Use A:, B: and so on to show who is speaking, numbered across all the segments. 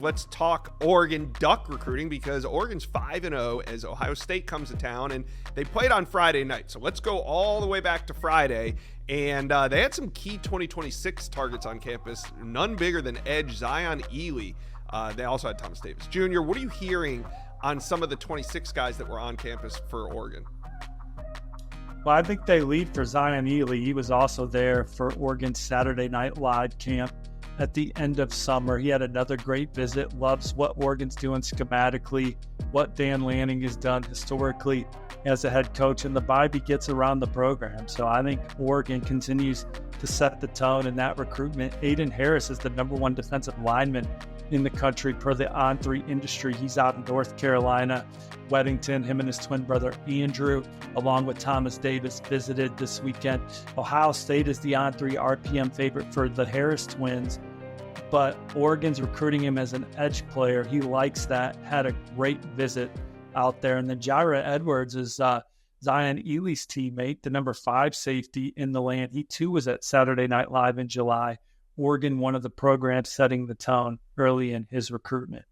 A: Let's talk Oregon Duck recruiting because Oregon's 5-0 as Ohio State comes to town, and they played on Friday night. So let's go all the way back to Friday. And they had some key 2026 targets on campus, none bigger than edge Zion Ely. They also had Thomas Davis Jr. What are you hearing on some of the 26 guys that were on campus for Oregon?
B: Well, I think they lead for Zion Ely. He was also there for Oregon's Saturday Night Live camp at the end of summer. He had another great visit, loves what Oregon's doing schematically, what Dan Lanning has done historically as a head coach, and the vibe he gets around the program. So I think Oregon continues to set the tone in that recruitment. Aiden Harris is the #1 defensive lineman in the country per the On3 industry. He's out in North Carolina. Weddington, him and his twin brother Andrew, along with Thomas Davis, visited this weekend. Ohio State is the On3 RPM favorite for the Harris twins, but Oregon's recruiting him as an edge player. He likes that, had a great visit out there. And then Jaira Edwards is Zion Ely's teammate, the #5 safety in the land. He too was at Saturday Night Live in July. Oregon, one of the programs setting the tone early in his recruitment.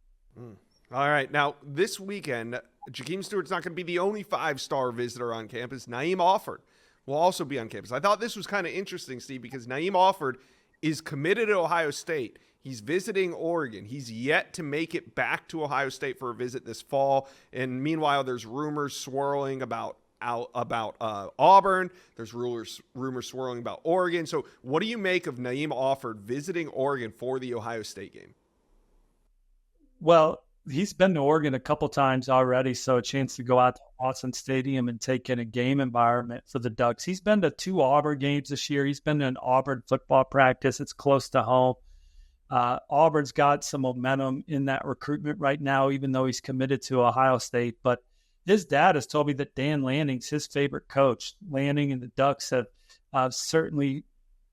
A: All right. Now, this weekend, Jakeem Stewart's not going to be the only 5-star visitor on campus. Naeem Offord will also be on campus. I thought this was kind of interesting, Steve, because Naeem Offord is committed to Ohio State. He's visiting Oregon. He's yet to make it back to Ohio State for a visit this fall. And meanwhile, there's rumors swirling about Auburn. There's rumors swirling about Oregon. So what do you make of Naeem Offord visiting Oregon for the Ohio State game?
B: Well, he's been to Oregon a couple times already, so a chance to go out to Autzen Stadium and take in a game environment for the Ducks. He's been to 2 Auburn games this year. He's been to an Auburn football practice. It's close to home. Auburn's got some momentum in that recruitment right now, even though he's committed to Ohio State. But his dad has told me that Dan Lanning's his favorite coach. Lanning and the Ducks have certainly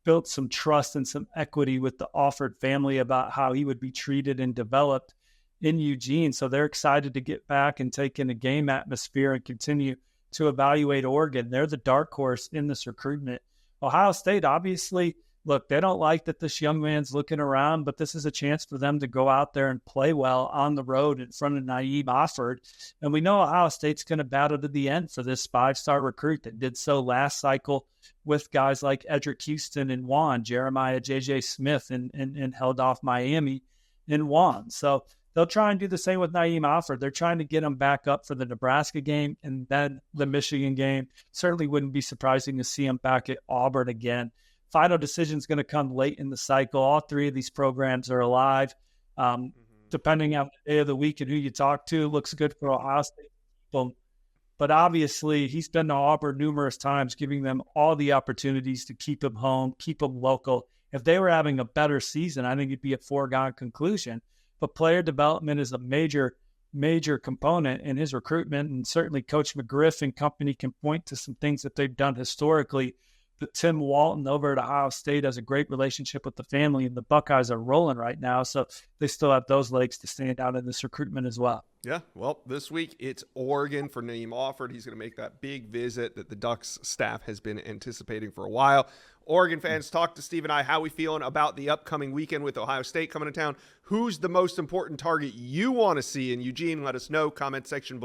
B: built some trust and some equity with the Offord family about how he would be treated and developed in Eugene. So they're excited to get back and take in a game atmosphere and continue to evaluate Oregon. They're the dark horse in this recruitment. Ohio State, obviously, look, they don't like that this young man's looking around, but this is a chance for them to go out there and play well on the road in front of Naeem Offord. And we know Ohio State's going to battle to the end for this 5-star recruit that did so last cycle with guys like Edric Houston and Juan, Jeremiah J.J. Smith, and held off Miami and Juan. So they'll try and do the same with Naeem Offord. They're trying to get him back up for the Nebraska game and then the Michigan game. Certainly wouldn't be surprising to see him back at Auburn again. Final decision is going to come late in the cycle. All 3 of these programs are alive. Depending on the day of the week and who you talk to, looks good for Ohio State. But obviously, he's been to Auburn numerous times, giving them all the opportunities to keep him home, keep him local. If they were having a better season, I think it'd be a foregone conclusion. But player development is a major component in his recruitment, and certainly Coach McGriff and company can point to some things that they've done historically. But Tim Walton over at Ohio State has a great relationship with the family, and the Buckeyes are rolling right now, so they still have those legs to stand out in this recruitment as well.
A: Yeah, well, this week it's Oregon for Naeem Offord. He's going to make that big visit that the Ducks staff has been anticipating for a while. Oregon fans, talk to Steve and I. How we feeling about the upcoming weekend with Ohio State coming to town? Who's the most important target you want to see in Eugene? Let us know. Comment section below.